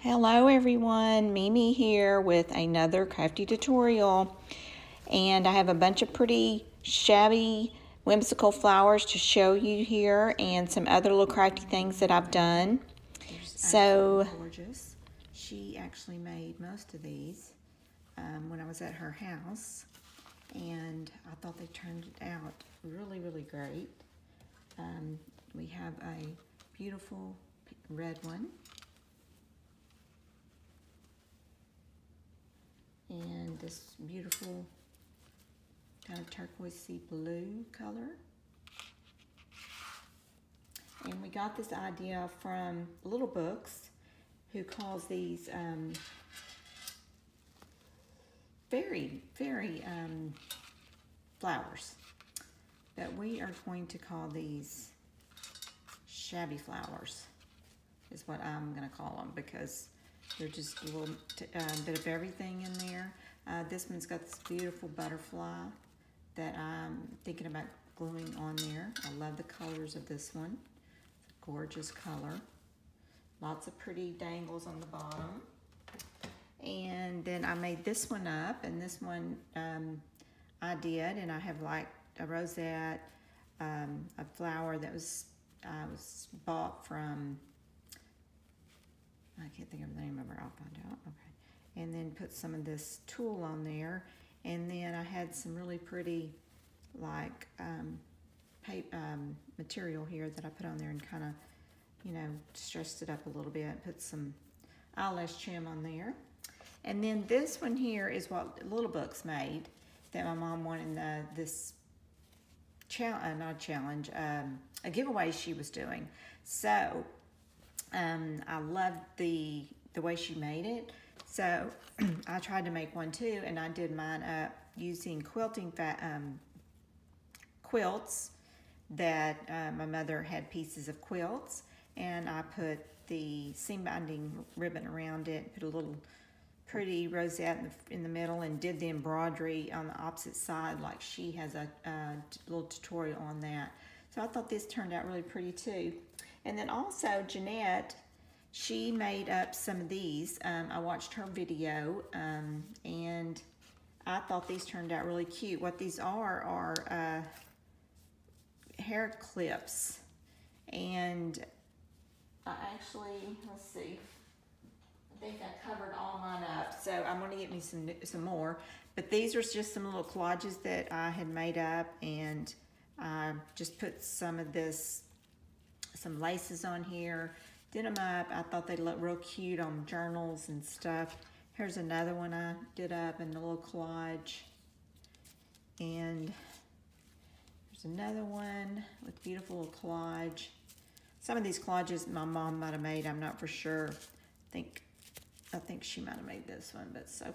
Hello everyone, Mimi here with another crafty tutorial, and I have a bunch of pretty shabby whimsical flowers to show you here and some other little crafty things that I've done. So gorgeous. She actually made most of these when I was at her house, and I thought they turned out really great. We have a beautiful red one, and this beautiful kind of turquoisey blue color. And we got this idea from Little Books, who calls these fairy flowers. But we are going to call these Shabby Flowers, is what I'm going to call them, because they're just a little bit of everything in there. This one's got this beautiful butterfly that I'm thinking about gluing on there. I love the colors of this one. It's a gorgeous color. Lots of pretty dangles on the bottom. And then I made this one up, and this one I did, and I have like a rosette, a flower that was bought from, I can't think of the name of her, I'll find out. Okay. And then put some of this tulle on there. And then I had some really pretty, like, material here that I put on there and kind of, you know, stressed it up a little bit. Put some eyelash trim on there. And then this one here is what Little Books made that my mom wanted this a giveaway she was doing. So, I loved the way she made it, so I tried to make one too, and I did mine up using quilts that my mother had pieces of quilts, and I put the seam binding ribbon around it, put a little pretty rosette in the middle, and did the embroidery on the opposite side, like she has a little tutorial on that. So I thought this turned out really pretty too. And then also Jeanette, she made up some of these. I watched her video, and I thought these turned out really cute. What these are hair clips. And I actually, let's see, I think I covered all mine up, so I'm going to get me some more. But these are just some little collages that I had made up, and I just put some laces on here, did them up. I thought they looked real cute on journals and stuff. Here's another one I did up in a little collage. And there's another one with beautiful little collage. Some of these collages my mom might have made, I'm not for sure. I think she might have made this one, but so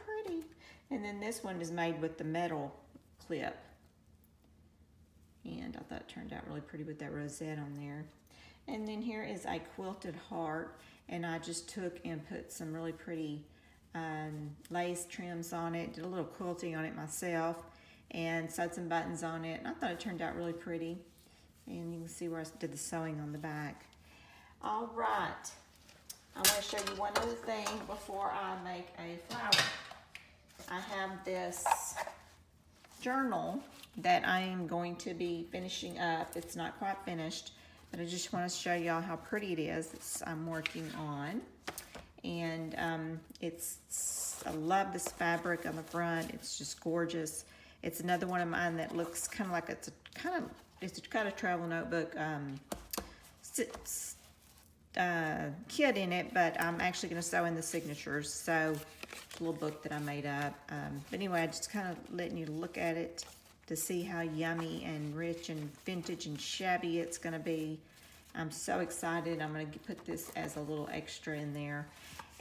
pretty. And then this one is made with the metal clip. And I thought it turned out really pretty with that rosette on there. And then here is a quilted heart, and I just took and put some really pretty lace trims on it, did a little quilting on it myself, and sewed some buttons on it, and I thought it turned out really pretty. And you can see where I did the sewing on the back. All right, I want to show you one other thing before I make a flower. I have this journal that I am going to be finishing up. It's not quite finished, but I just want to show y'all how pretty it is. I'm working on, and I love this fabric on the front. It's just gorgeous. It's another one of mine that looks kind of like it's got a travel notebook kit in it, but I'm actually going to sew in the signatures. So it's a little book that I made up. But anyway, I just kind of letting you look at it to see how yummy and rich and vintage and shabby it's going to be. I'm so excited. I'm going to put this as a little extra in there.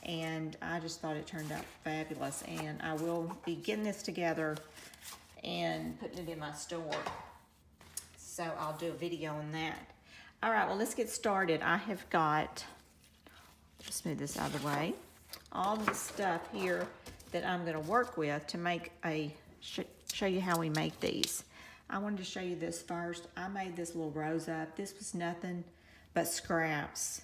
And I just thought it turned out fabulous. And I will be getting this together and putting it in my store. So I'll do a video on that. All right, well, let's get started. I have got, just move this out of the way, all the stuff here that I'm going to work with to make show you how we make these. I wanted to show you this first. I made this little rose up. This was nothing but scraps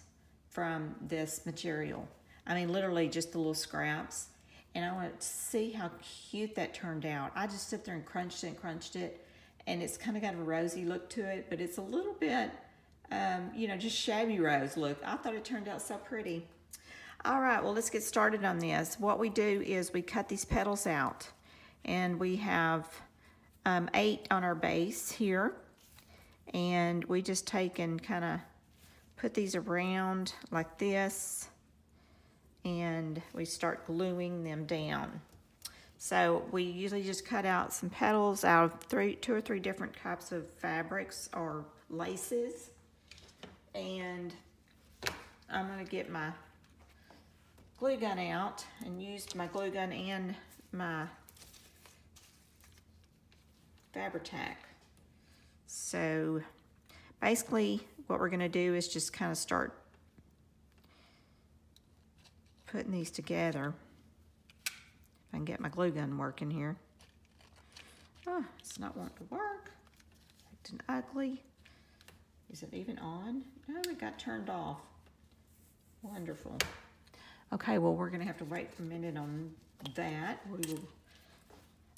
from this material. I mean, literally just the little scraps. And I want to see how cute that turned out. I just sit there and crunched it, and it's kind of got a rosy look to it, but it's a little bit, you know, just shabby rose look. I thought it turned out so pretty. All right, well, let's get started on this. What we do is we cut these petals out, and we have 8 on our base here, and we just take and kind of put these around like this, and we start gluing them down. So we usually just cut out some petals out of 2 or 3 different types of fabrics or laces. And I'm gonna get my glue gun out and use my glue gun and my Fabri-Tac. So basically what we're gonna do is just kind of start putting these together. If I can get my glue gun working here. Oh, it's not wanting to work. Acting ugly. Is it even on? No, it got turned off. Wonderful. Okay, well, we're gonna have to wait for a minute on that.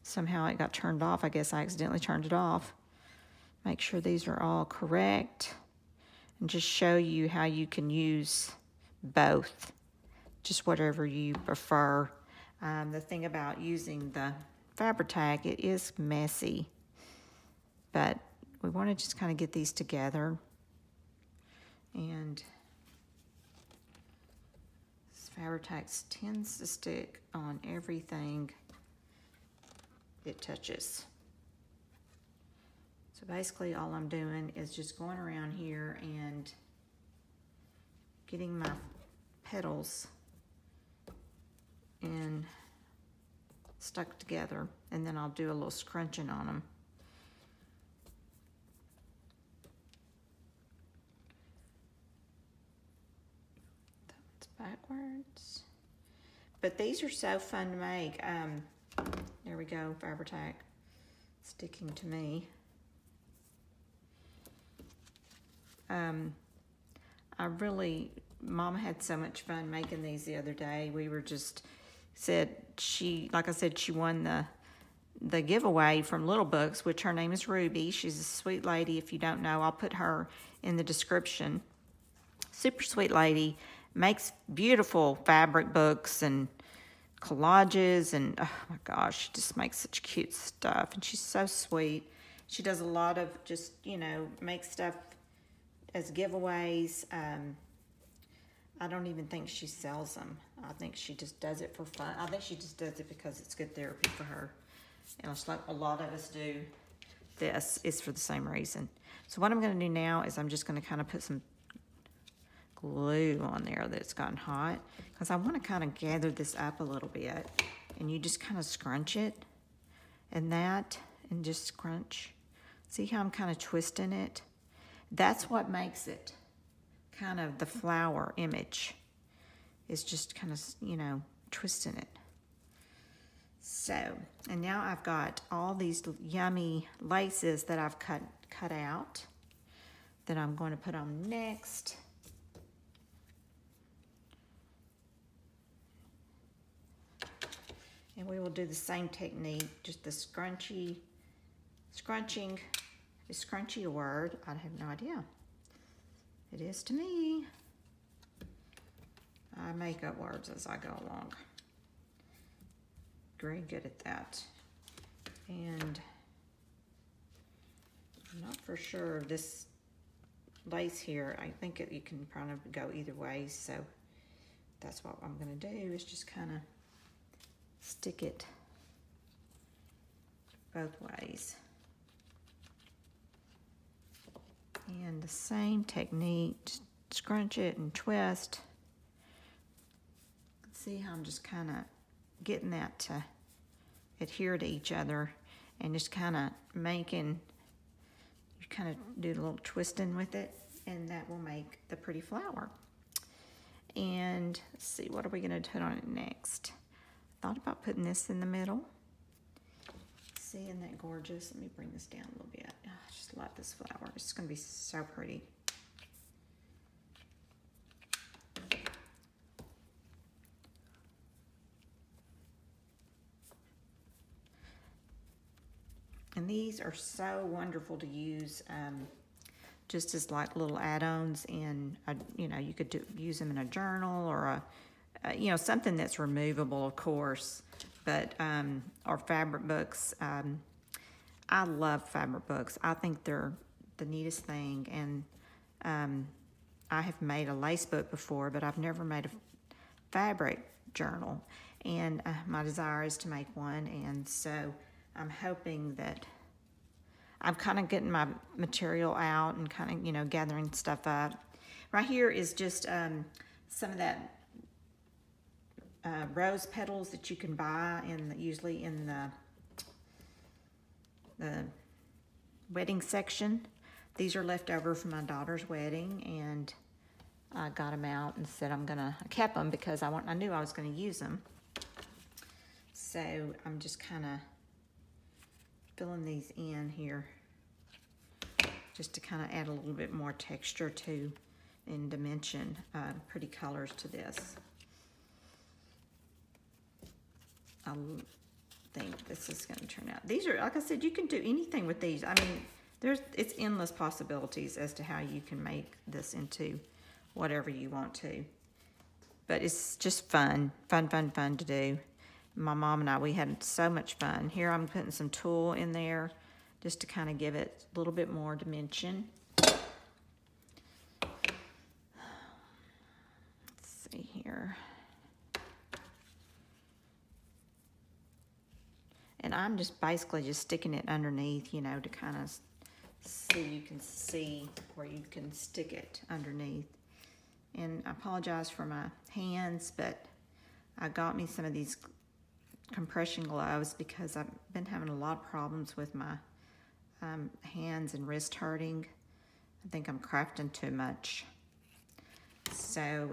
Somehow it got turned off. I guess I accidentally turned it off. Make sure these are all correct and just show you how you can use both. Just whatever you prefer. The thing about using the Fabri-Tac, it is messy, but we want to just kind of get these together. And this Fabri-Tac tends to stick on everything it touches. So basically all I'm doing is just going around here and getting my petals and stuck together, and then I'll do a little scrunching on them. That's backwards. But these are so fun to make. There we go, Fabri-Tac sticking to me. Mama had so much fun making these the other day. We were just like I said, she won the giveaway from Little Books, which her name is Ruby. She's a sweet lady. If you don't know, I'll put her in the description. Super sweet lady, makes beautiful fabric books and collages, and oh my gosh, she just makes such cute stuff, and she's so sweet. She does a lot of just, you know, make stuff as giveaways. I don't even think she sells them. I think she just does it for fun. I think she just does it because it's good therapy for her. And it's like a lot of us do this is for the same reason. So what I'm going to do now is I'm just going to kind of put some glue on there that's gotten hot, because I want to kind of gather this up a little bit. And you just kind of scrunch it and just scrunch. See how I'm kind of twisting it? That's what makes it kind of the flower image, is just kind of, you know, twisting it. So, and now I've got all these yummy laces that I've cut out that I'm going to put on next. And we will do the same technique, just the scrunching. Is scrunchy a word? I have no idea. It is to me. I make up words as I go along. Very good at that. And I'm not for sure of this lace here. I think you can probably go either way, so that's what I'm going to do, is just kind of stick it both ways. And the same technique, just scrunch it and twist. See how I'm just kind of getting that to adhere to each other, and just kind of making, you kind of do a little twisting with it, and that will make the pretty flower. And let's see, what are we going to put on it next? I thought about putting this in the middle. See, isn't that gorgeous? Let me bring this down a little bit. Oh, I just love this flower. It's going to be so pretty. And these are so wonderful to use just as like little add-ons in, you know, you could use them in a journal or you know, something that's removable, of course, but, or fabric books. I love fabric books. I think they're the neatest thing. And I have made a lace book before, but I've never made a fabric journal. And my desire is to make one. And so I'm hoping that I'm kind of getting my material out and kind of, you know, gathering stuff up. Right here is just some of that rose petals that you can buy usually in the wedding section. These are left over from my daughter's wedding, and I got them out and said I kept them because I knew I was gonna use them. So I'm just kind of filling these in here just to kind of add a little bit more texture to and dimension, pretty colors to this. I think this is going to turn out. These are, like I said, you can do anything with these. I mean, it's endless possibilities as to how you can make this into whatever you want to. But it's just fun to do. My mom and I, we had so much fun. Here I'm putting some tulle in there just to kind of give it a little bit more dimension. Let's see here. And I'm just basically just sticking it underneath, you know, to kind of so you can see where you can stick it underneath. And I apologize for my hands, but I got me some of these compression gloves because I've been having a lot of problems with my hands and wrist hurting. I think I'm crafting too much. So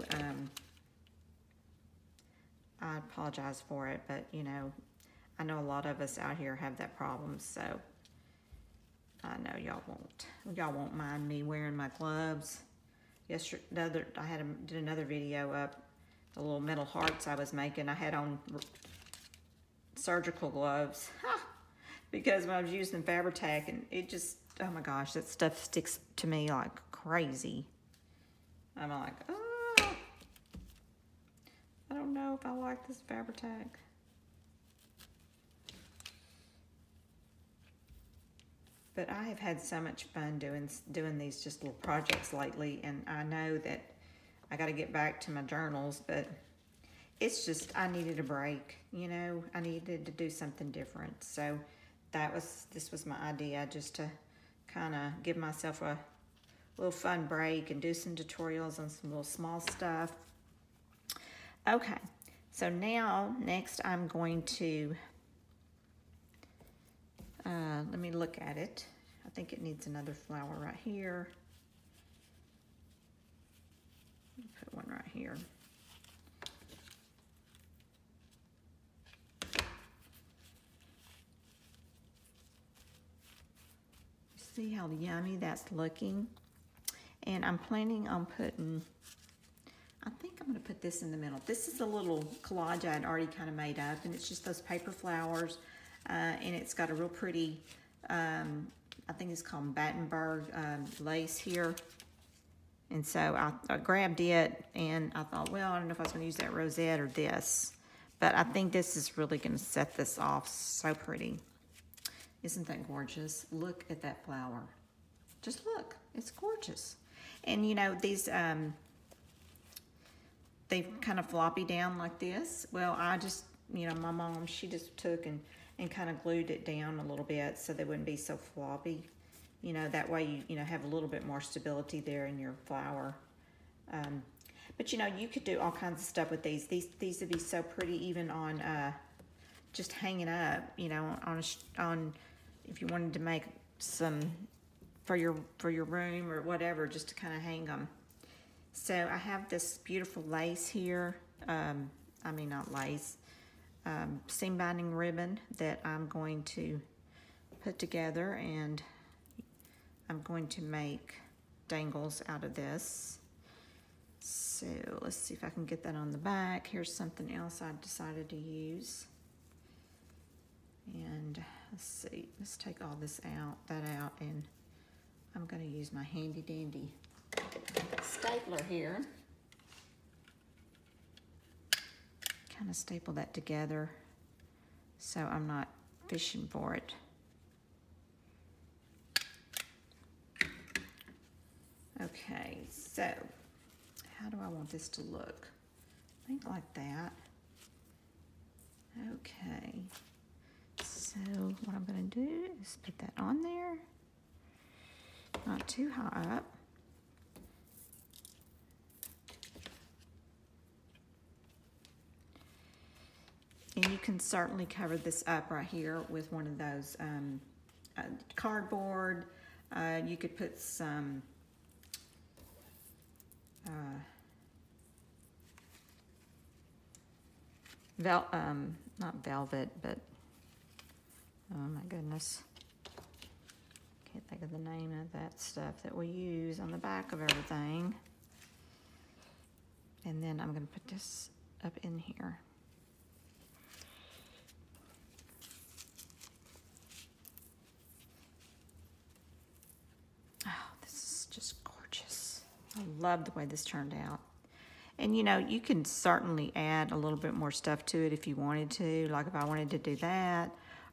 I apologize for it, but you know, I know a lot of us out here have that problem, so I know y'all won't mind me wearing my gloves. Yesterday, I did another video up, the little metal hearts I was making. I had on surgical gloves because when I was using Fabri-Tac, and it just, oh my gosh, that stuff sticks to me like crazy. I'm like, oh, I don't know if I like this Fabri-Tac. But I have had so much fun doing these just little projects lately, and I know that I got to get back to my journals, but it's just, I needed a break, you know. I needed to do something different. So this was my idea, just to kind of give myself a little fun break and do some tutorials on some little small stuff. Okay, so now, next I'm going to, let me look at it. I think it needs another flower right here. Put one right here. See how yummy that's looking? And I'm planning on putting, I think I'm gonna put this in the middle. This is a little collage I had already kind of made up, and it's just those paper flowers. And it's got a real pretty, I think it's called Battenberg lace here. And so I grabbed it, and I thought, well, I don't know if I was going to use that rosette or this. But I think this is really going to set this off so pretty. Isn't that gorgeous? Look at that flower. Just look. It's gorgeous. And, you know, these, they kind of floppy down like this. Well, I just, you know, my mom, she just took and kind of glued it down a little bit so they wouldn't be so floppy. You know, that way you know, have a little bit more stability there in your flower. But you know, you could do all kinds of stuff with these. These would be so pretty even on just hanging up, you know, on if you wanted to make some for your room or whatever, just to kind of hang them. So I have this beautiful lace here. I mean, not lace. Seam binding ribbon that I'm going to put together, and I'm going to make dangles out of this. So let's see if I can get that on the back. Here's something else I decided to use. And let's see, let's take all this out, and I'm gonna use my handy dandy stapler here. Kind of staple that together so I'm not fishing for it. Okay, so how do I want this to look? I think like that. Okay, so what I'm gonna do is put that on there, not too high up. And you can certainly cover this up right here with one of those cardboard. You could put some not velvet, but oh my goodness, can't think of the name of that stuff that we use on the back of everything. And then I'm going to put this up in here. Oh, this is just gorgeous. I love the way this turned out. And you know, you can certainly add a little bit more stuff to it if you wanted to, like if I wanted to do that,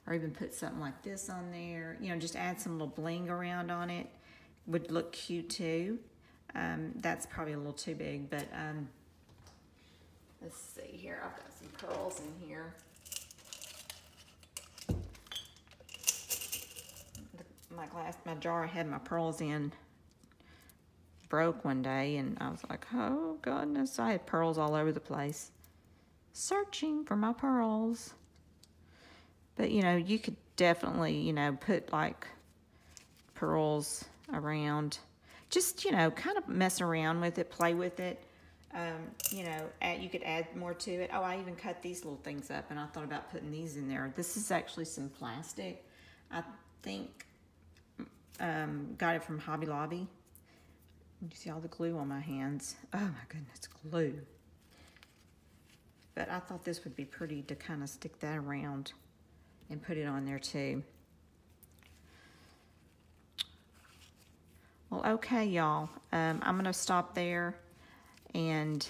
or even put something like this on there. You know, just add some little bling around on it. Would look cute too. That's probably a little too big, but let's see here. I've got some pearls in here. My jar I had my pearls in broke one day, and I was like, oh goodness, I had pearls all over the place, searching for my pearls. But you know, you could definitely, you know, put like pearls around, just, you know, kind of mess around with it, play with it. You know, you could add more to it. Oh, I even cut these little things up, and I thought about putting these in there. This is actually some plastic. I think got it from Hobby Lobby. You see all the glue on my hands. Oh my goodness, glue. But I thought this would be pretty to kind of stick that around and put it on there too. Well, okay, y'all. I'm gonna stop there and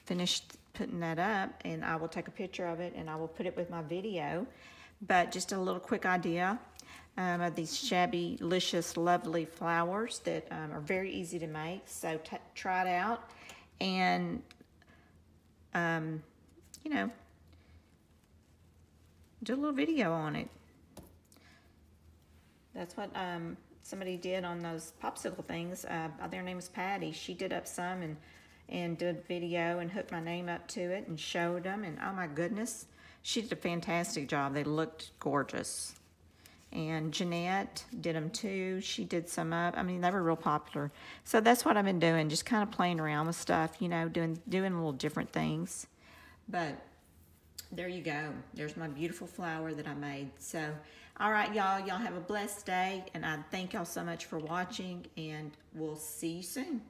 finish putting that up, and I will take a picture of it and I will put it with my video. But just a little quick idea of these shabby, licious, lovely flowers that are very easy to make. So try it out, and you know, do a little video on it. That's what somebody did on those popsicle things. Their name is Patty. She did up some and did a video and hooked my name up to it and showed them, and oh my goodness, she did a fantastic job. They looked gorgeous. And Jeanette did them too. She did some up. I mean, they were real popular. So that's what I've been doing, just kind of playing around with stuff, you know, doing little different things. But there you go. There's my beautiful flower that I made. So, all right, y'all have a blessed day, and I thank y'all so much for watching, and we'll see you soon.